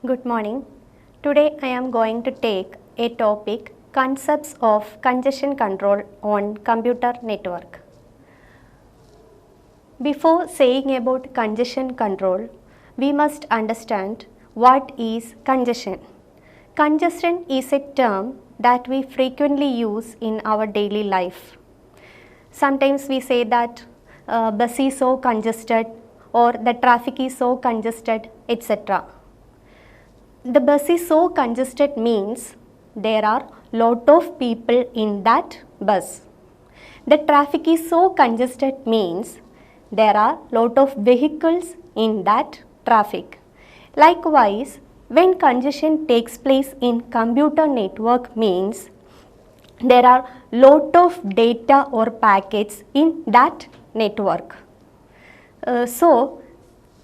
Good morning. Today I am going to take a topic concepts of congestion control on computer network. Before saying about congestion control, we must understand what is congestion. Congestion is a term that we frequently use in our daily life. Sometimes we say that bus is so congested or the traffic is so congested, etc. The bus is so congested means there are lot of people in that bus. The traffic is so congested means there are lot of vehicles in that traffic. Likewise, when congestion takes place in computer network means there are lot of data or packets in that network. So,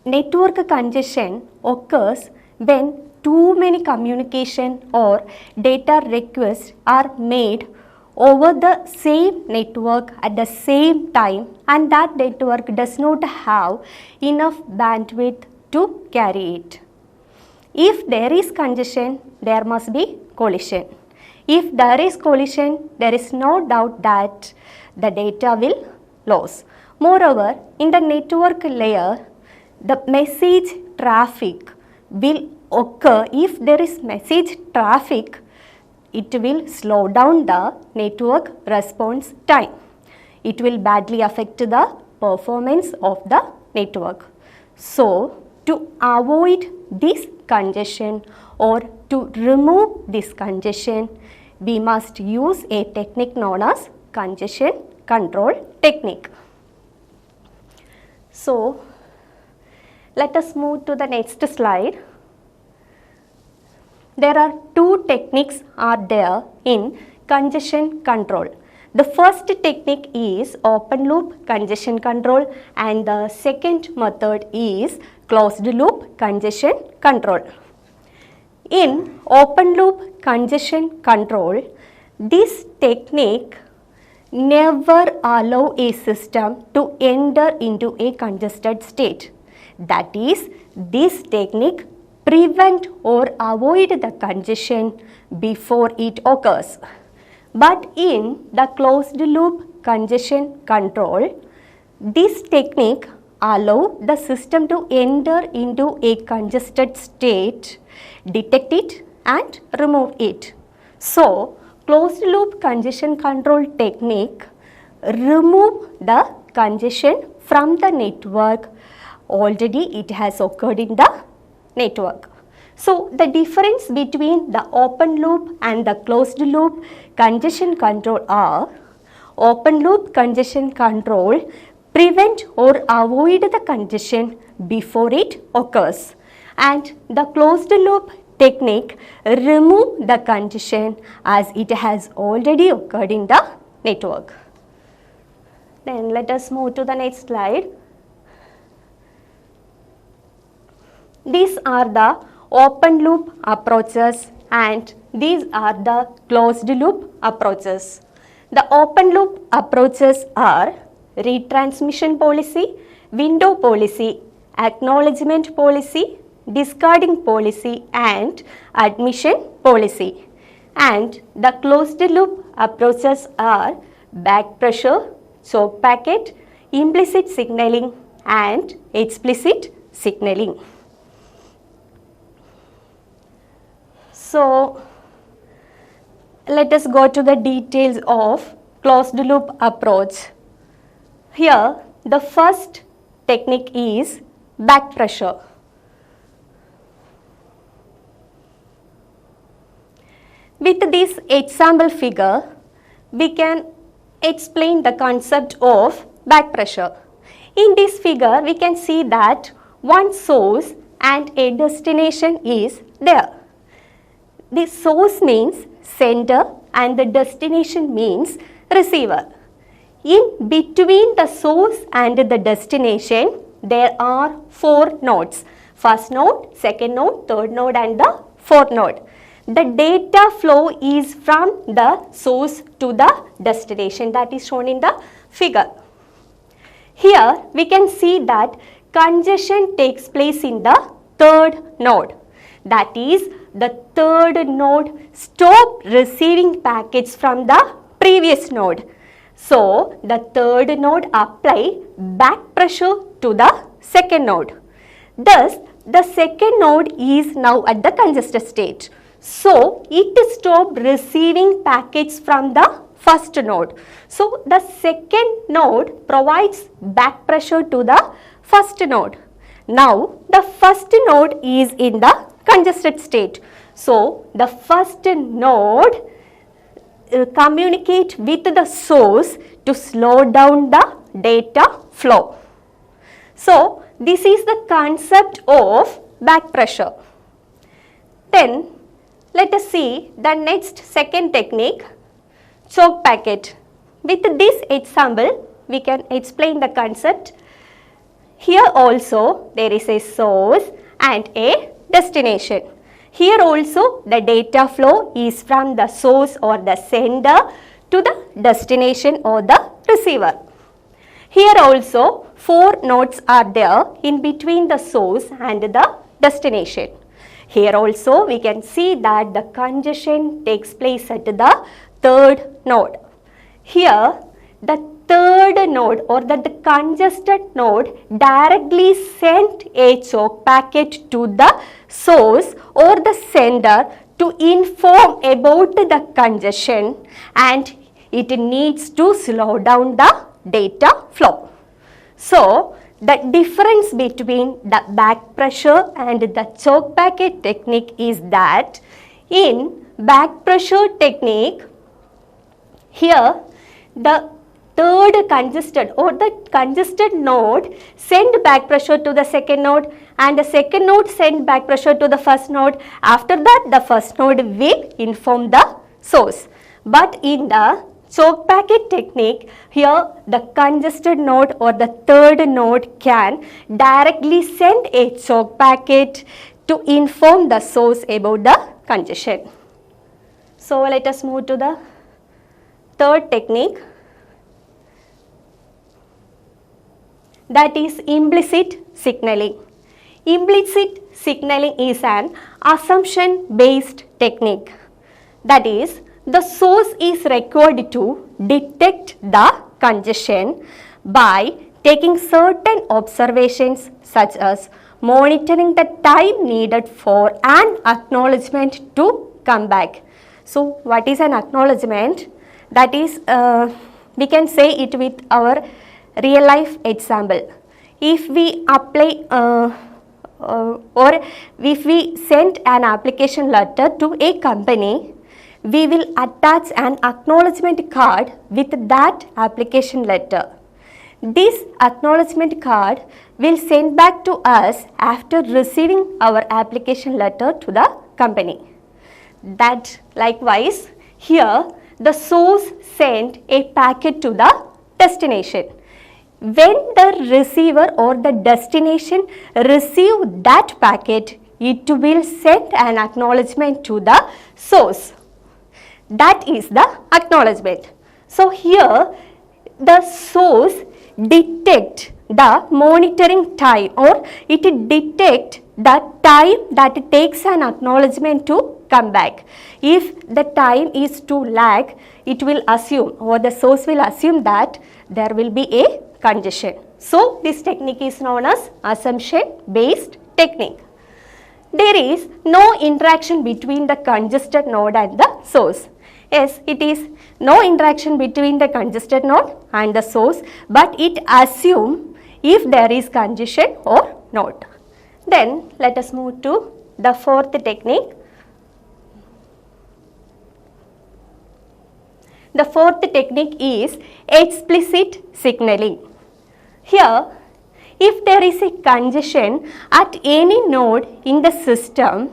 network congestion occurs when too many communication or data requests are made over the same network at the same time, and that network does not have enough bandwidth to carry it. If there is congestion, there must be collision. If there is collision, there is no doubt that the data will lose. Moreover, in the network layer, the message traffic will occur. If there is message traffic, it will slow down the network response time. It will badly affect the performance of the network. So, to avoid this congestion or to remove this congestion, we must use a technique known as congestion control technique. So, let us move to the next slide. There are two techniques are there in congestion control. The first technique is open loop congestion control and the second method is closed loop congestion control. In open loop congestion control, this technique never allow a system to enter into a congested state. That is, this technique prevent or avoid the congestion before it occurs. But in the closed loop congestion control, this technique allow the system to enter into a congested state, detect it and remove it. So, closed loop congestion control technique remove the congestion from the network. Already it has occurred in the network. So, the difference between the open loop and the closed loop congestion control are: open loop congestion control prevent or avoid the congestion before it occurs, and the closed loop technique remove the congestion as it has already occurred in the network. Then let us move to the next slide. These are the open loop approaches and these are the closed loop approaches. The open loop approaches are retransmission policy, window policy, acknowledgement policy, discarding policy and admission policy. And the closed loop approaches are back pressure, choke packet, implicit signaling and explicit signaling. So, let us go to the details of closed loop approach. Here, the first technique is back pressure. With this example figure, we can explain the concept of back pressure. In this figure, we can see that one source and a destination is there. The source means sender and the destination means receiver. In between the source and the destination, there are 4 nodes. First node, second node, third node and the fourth node. The data flow is from the source to the destination, that is shown in the figure. Here we can see that congestion takes place in the third node. that is the third node stop receiving packets from the previous node. So the third node apply back pressure to the second node. Thus the second node is now at the congested state. So it stopped receiving packets from the first node. So the second node provides back pressure to the first node. Now the first node is in the congested state. So the first node communicate with the source to slow down the data flow. So this is the concept of back pressure. Then let us see the next second technique, choke packet. With this example, we can explain the concept. Here also there is a source and a destination. Here also the data flow is from the source or the sender to the destination or the receiver. Here also 4 nodes are there in between the source and the destination. Here also we can see that the congestion takes place at the third node. Here the third node or the congested node directly sent a choke packet to the source or the sender to inform about the congestion, and it needs to slow down the data flow. So the difference between the back pressure and the choke packet technique is that in back pressure technique, here the third congested or the congested node send back pressure to the second node, and the second node send back pressure to the first node. After that the first node will inform the source. But in the choke packet technique, here the congested node or the third node can directly send a choke packet to inform the source about the congestion. So let us move to the third technique, that is implicit signaling. Implicit signaling is an assumption based technique. That is, the source is required to detect the congestion by taking certain observations such as monitoring the time needed for an acknowledgement to come back. So what is an acknowledgement? That is, we can say it with our real life example. If we apply or if we send an application letter to a company, we will attach an acknowledgement card with that application letter. This acknowledgement card will send back to us after receiving our application letter to the company. That likewise, here the source sent a packet to the destination. When the receiver or the destination receive that packet, it will send an acknowledgement to the source. That is the acknowledgement. So here the source detect the monitoring time, or it detect the time that it takes an acknowledgement to come back. If the time is too lag, it will assume, or the source will assume that there will be a congestion. So this technique is known as assumption based technique. There is no interaction between the congested node and the source. Yes, it is no interaction between the congested node and the source, but it assumes if there is congestion or not. Then let us move to the fourth technique. The fourth technique is explicit signaling. Here, if there is a congestion at any node in the system,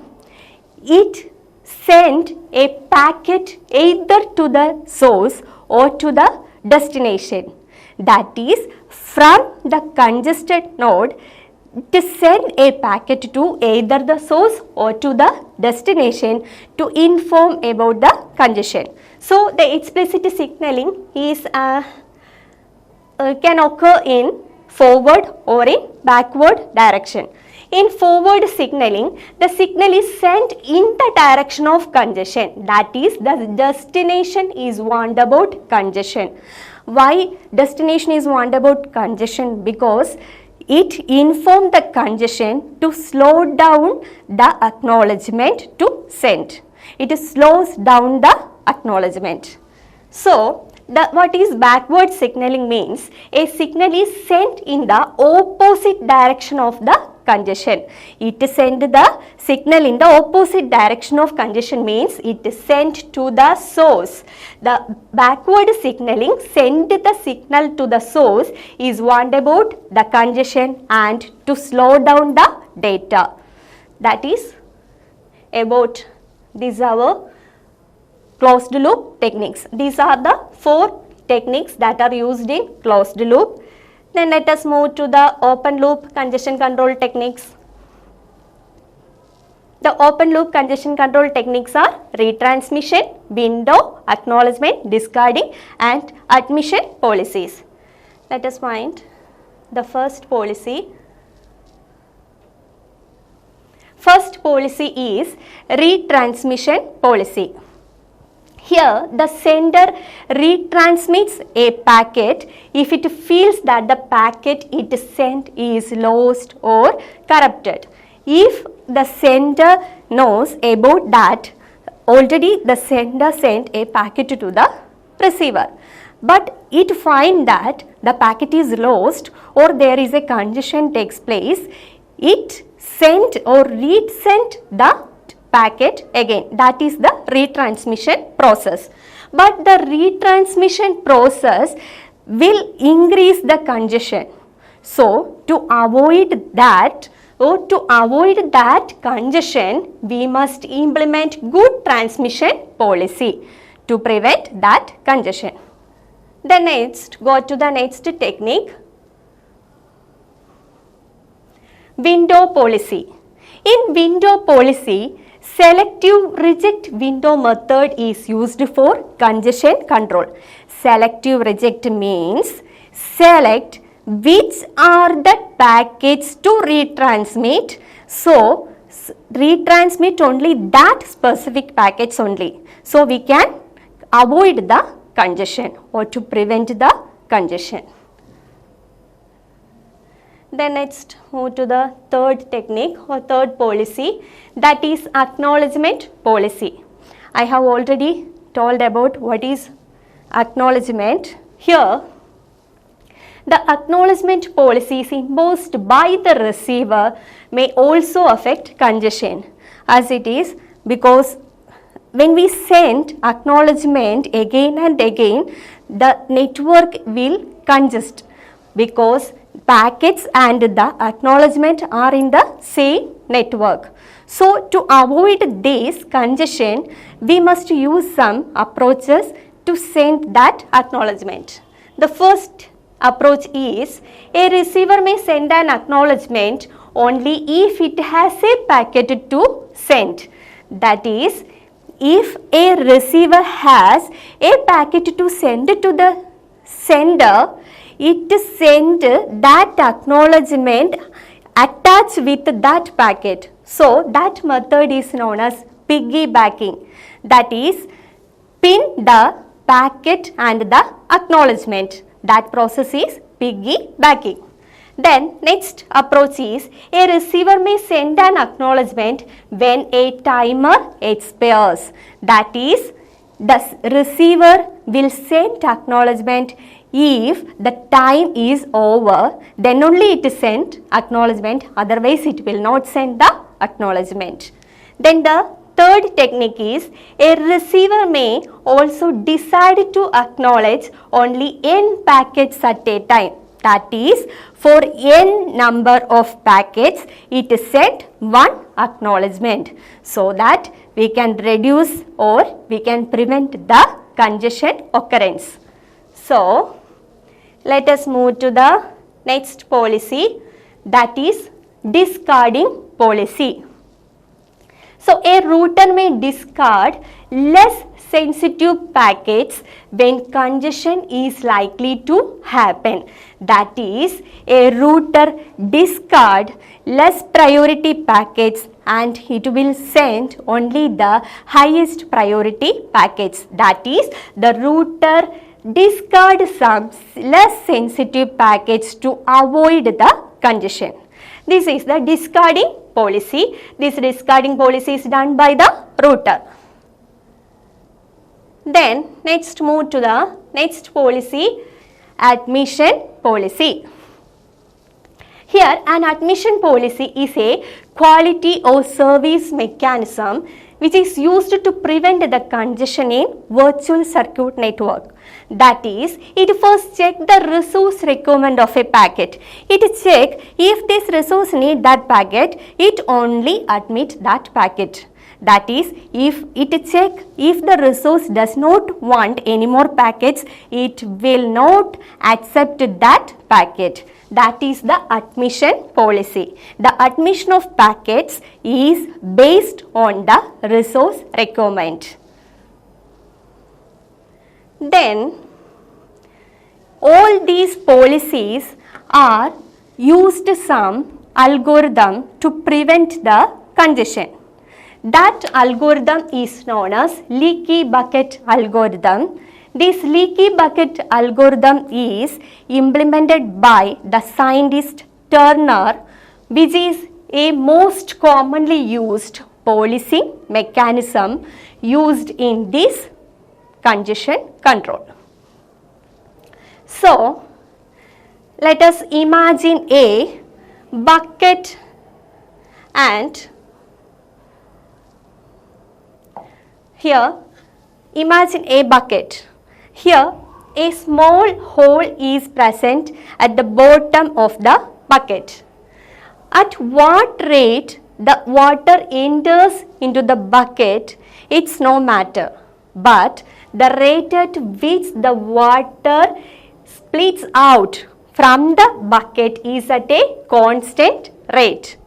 it sends a packet either to the source or to the destination. That is, from the congested node, to send a packet to either the source or to the destination to inform about the congestion. So the explicit signaling is can occur in forward or in backward direction. In forward signaling, the signal is sent in the direction of congestion. That is, the destination is warned about congestion. Why destination is warned about congestion? Because it informs the congestion to slow down the acknowledgement to send. It slows down the acknowledgement. So, what is backward signaling means? A signal is sent in the opposite direction of the congestion. It sends the signal in the opposite direction of congestion means it is sent to the source. The backward signaling send the signal to the source is warned about the congestion and to slow down the data. That is about these are our closed loop techniques. These are the 4 techniques that are used in closed loop. Then let us move to the open loop congestion control techniques. The open loop congestion control techniques are retransmission, window, acknowledgement, discarding and admission policies. Let us find the first policy. First policy is retransmission policy. Here, the sender retransmits a packet if it feels that the packet it sent is lost or corrupted. If the sender knows about that, already the sender sent a packet to the receiver, but it finds that the packet is lost or there is a congestion takes place, it sent or resent the packet again. That is the retransmission process. But the retransmission process will increase the congestion. So, to avoid that congestion, we must implement good transmission policy to prevent that congestion. Then next, go to the next technique. Window policy. In window policy, selective reject window method is used for congestion control. Selective reject means select which are the packets to retransmit. So, retransmit only that specific packets only. So, we can avoid the congestion or to prevent the congestion. Then next move to the third technique or third policy, that is acknowledgement policy. I have already told about what is acknowledgement. Here, the acknowledgement policies imposed by the receiver may also affect congestion, as it is because when we send acknowledgement again and again, the network will congest because packets and the acknowledgement are in the same network. So, to avoid this congestion, we must use some approaches to send that acknowledgement. The first approach is a receiver may send an acknowledgement only if it has a packet to send. That is, if a receiver has a packet to send to the sender, it send that acknowledgement attached with that packet. So, that method is known as piggybacking. That is, pin the packet and the acknowledgement. That process is piggybacking. Then next approach is a receiver may send an acknowledgement when a timer expires. That is, the receiver will send acknowledgement if the time is over, then only it is sent acknowledgement, otherwise it will not send the acknowledgement. Then the third technique is a receiver may also decide to acknowledge only n packets at a time. That is, for n number of packets, it is sent one acknowledgement, so that we can reduce or we can prevent the congestion occurrence. So, let us move to the next policy, that is discarding policy. So, a router may discard less sensitive packets when congestion is likely to happen. That is, a router discard less priority packets and it will send only the highest priority packets. That is, the router discard some less sensitive packets to avoid the congestion. This is the discarding policy. This discarding policy is done by the router. Then next move to the next policy, admission policy. Here an admission policy is a quality or service mechanism which is used to prevent the congestion in virtual circuit network. That is, it first check the resource requirement of a packet. It check if this resource need that packet, it only admit that packet. That is, if it check if the resource does not want any more packets, it will not accept that packet. That is the admission policy. The admission of packets is based on the resource requirement. Then, all these policies are used some algorithm to prevent the congestion. That algorithm is known as leaky bucket algorithm. This leaky bucket algorithm is implemented by the scientist Turner, which is a most commonly used policing mechanism used in this congestion control. So, let us imagine a bucket and here imagine a bucket. Here a small hole is present at the bottom of the bucket. At what rate the water enters into the bucket, it's no matter, but the rate at which the water splits out from the bucket is at a constant rate.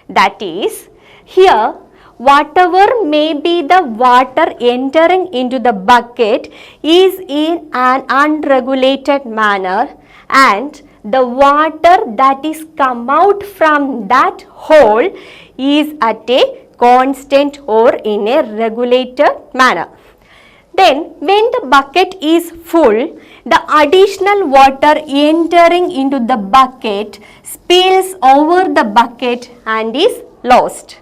That is, here whatever may be the water entering into the bucket is in an unregulated manner, and the water that is come out from that hole is at a constant or in a regulated manner. Then when the bucket is full, the additional water entering into the bucket spills over the bucket and is lost.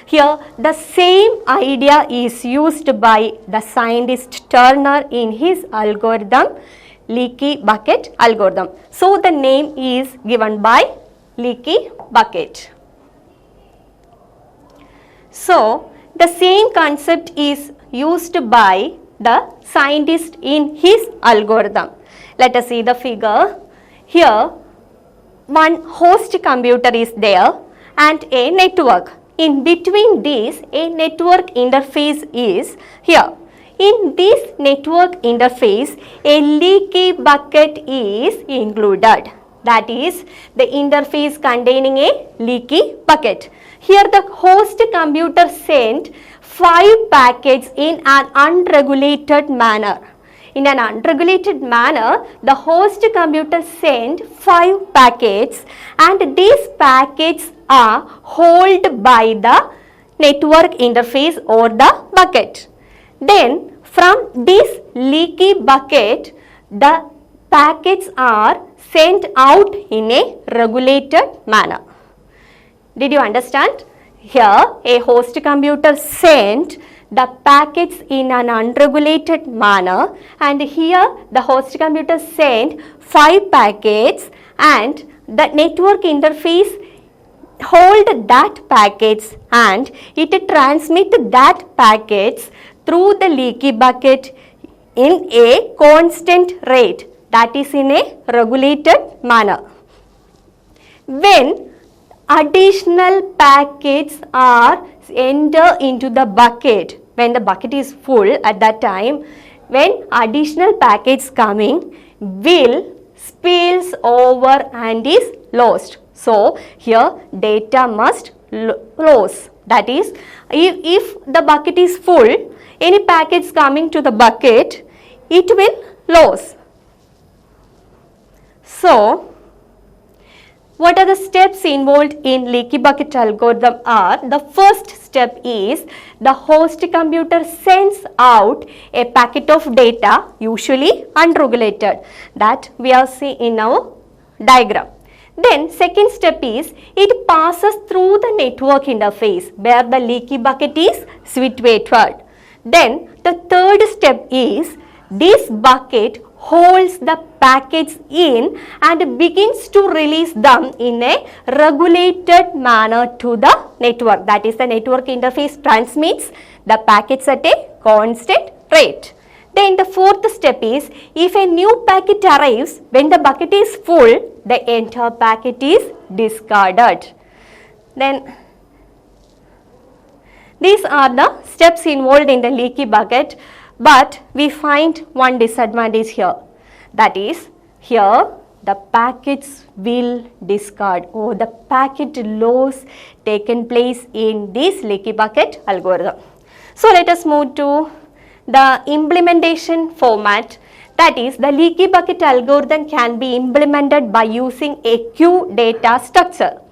Here the same idea is used by the scientist Turner in his algorithm, leaky bucket algorithm. So the name is given by leaky bucket. So the same concept is used by the scientist in his algorithm. Let us see the figure. Here one host computer is there and a network. In between these, a network interface is here. In this network interface, a leaky bucket is included. That is, the interface containing a leaky bucket. Here the host computer sent 5 packets in an unregulated manner. In an unregulated manner, the host computer sent 5 packets and these packets are held by the network interface or the bucket. Then from this leaky bucket, the packets are sent out in a regulated manner. Did you understand? Here a host computer sent the packets in an unregulated manner, and here the host computer sent 5 packets and the network interface hold that packets and it transmit that packets through the leaky bucket in a constant rate, that is in a regulated manner. When additional packets are enter into the bucket, when the bucket is full at that time, when additional packets coming will spills over and is lost. So here data must lose. That is, if the bucket is full, any packets coming to the bucket, it will lose. So, what are the steps involved in leaky bucket algorithm are, the first step is the host computer sends out a packet of data, usually unregulated, that we are seeing in our diagram. Then second step is it passes through the network interface where the leaky bucket is situated. Then the third step is this bucket holds the packets in and begins to release them in a regulated manner to the network. That is, the network interface transmits the packets at a constant rate. Then the fourth step is, if a new packet arrives, when the bucket is full, the entire packet is discarded. Then these are the steps involved in the leaky bucket, but we find one disadvantage here. That is, here the packets will discard or the packet loss taken place in this leaky bucket algorithm. So let us move to the implementation format. That is, the leaky bucket algorithm can be implemented by using a queue data structure.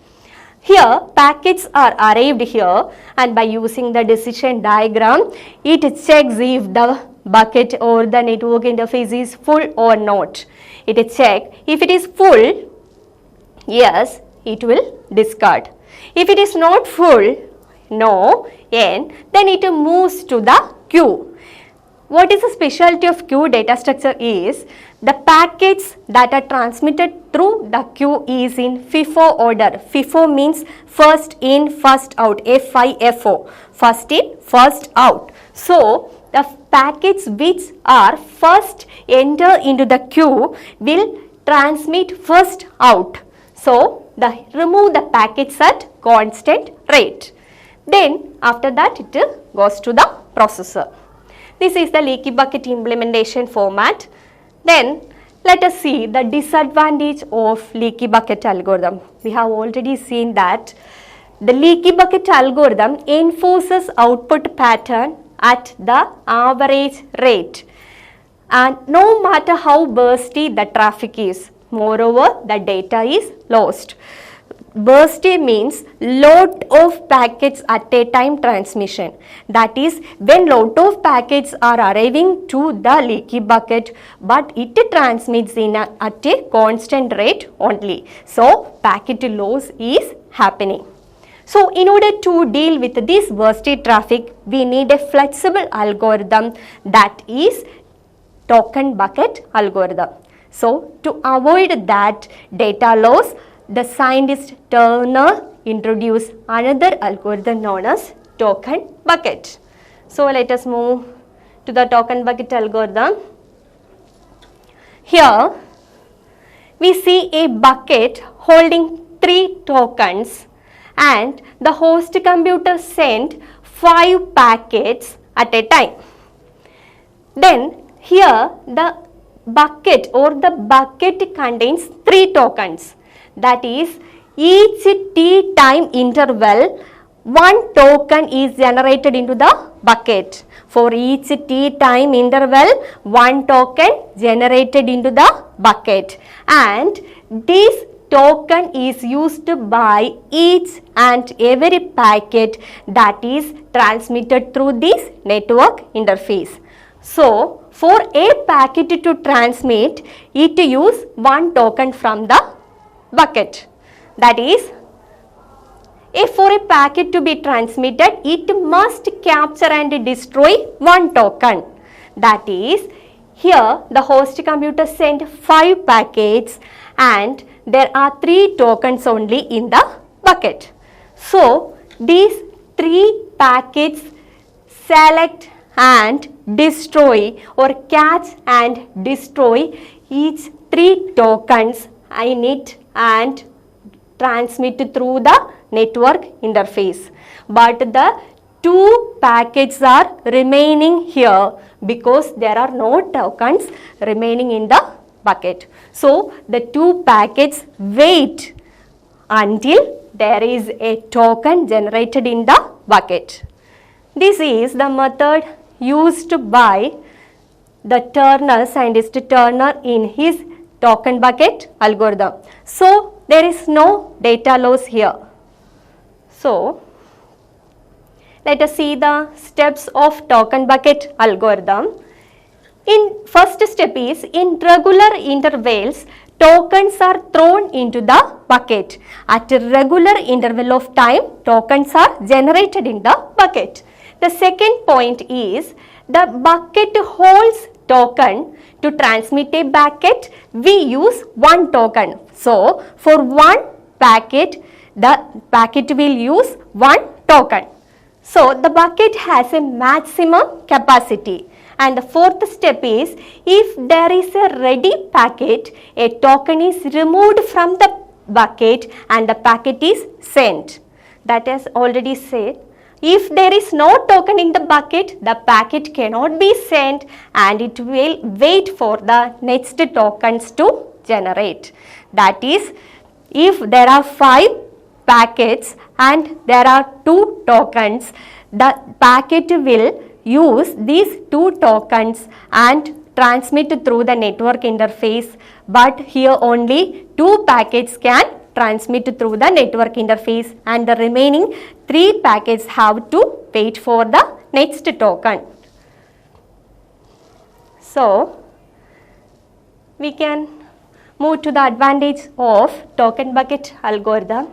Here packets are arrived here, and by using the decision diagram, it checks if the bucket or the network interface is full or not. It checks if it is full, yes, it will discard. If it is not full, no, n, then it moves to the queue. What is the specialty of queue data structure is, the packets that are transmitted through the queue is in FIFO order. FIFO means first in, first out, FIFO, first in, first out. So, the packets which are first enter into the queue will transmit first out. So, remove the packets at constant rate. Then, after that it goes to the processor. This is the leaky bucket implementation format. Then let us see the disadvantage of leaky bucket algorithm. We have already seen that the leaky bucket algorithm enforces output pattern at the average rate, and no matter how bursty the traffic is. Moreover, the data is lost. Bursty means lot of packets at a time transmission. That is, when lot of packets are arriving to the leaky bucket, but it transmits at a constant rate only. So, packet loss is happening. So, in order to deal with this bursty traffic, we need a flexible algorithm, that is token bucket algorithm. So, to avoid that data loss, the scientist Turner introduced another algorithm known as token bucket. So, let us move to the token bucket algorithm. Here we see a bucket holding 3 tokens, and the host computer sent 5 packets at a time. Then here the bucket contains 3 tokens. That is, each t time interval, 1 token is generated into the bucket. For each t time interval, 1 token generated into the bucket, and this token is used by each and every packet that is transmitted through this network interface. So, for a packet to transmit, it uses 1 token from the bucket. That is, if for a packet to be transmitted, it must capture and destroy 1 token. That is, here the host computer sent 5 packets and there are 3 tokens only in the bucket. So, these 3 packets select and destroy or catch and destroy each 3 tokens in it and transmit through the network interface. But the 2 packets are remaining here because there are no tokens remaining in the bucket. So, the 2 packets wait until there is a token generated in the bucket. This is the method used by the Turner, scientist Turner, in his token bucket algorithm. So there is no data loss here. So let us see the steps of token bucket algorithm. In first step is, in regular intervals, tokens are thrown into the bucket. At a regular interval of time, tokens are generated in the bucket. The second point is, the bucket holds token. To transmit a packet, we use one token. So for one packet, the packet will use one token. So the bucket has a maximum capacity. And the fourth step is, if there is a ready packet, a token is removed from the bucket and the packet is sent. That is already said. If there is no token in the bucket, the packet cannot be sent and it will wait for the next tokens to generate. That is, if there are 5 packets and there are 2 tokens, the packet will use these 2 tokens and transmit through the network interface, but here only 2 packets can transmit through the network interface and the remaining 3 packets have to wait for the next token. So we can move to the advantage of token bucket algorithm.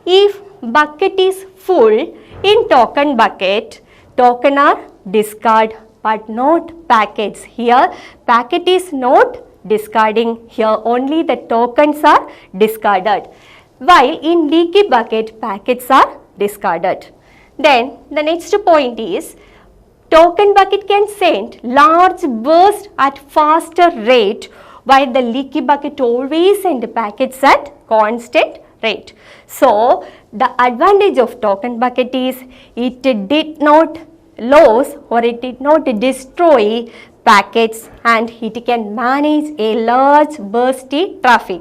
If bucket is full in token bucket, token are discard but not packets. Here packet is not discarding, here only the tokens are discarded, while in leaky bucket packets are discarded. Then the next point is, token bucket can send large bursts at faster rate, while the leaky bucket always send packets at constant rate. So the advantage of token bucket is, it did not lose or it did not destroy packets and it can manage a large bursty traffic.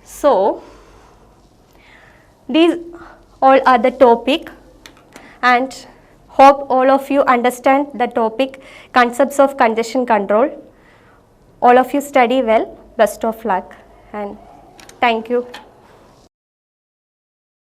So these all are the topic, and hope all of you understand the topic concepts of congestion control. All of you study well. Best of luck and thank you.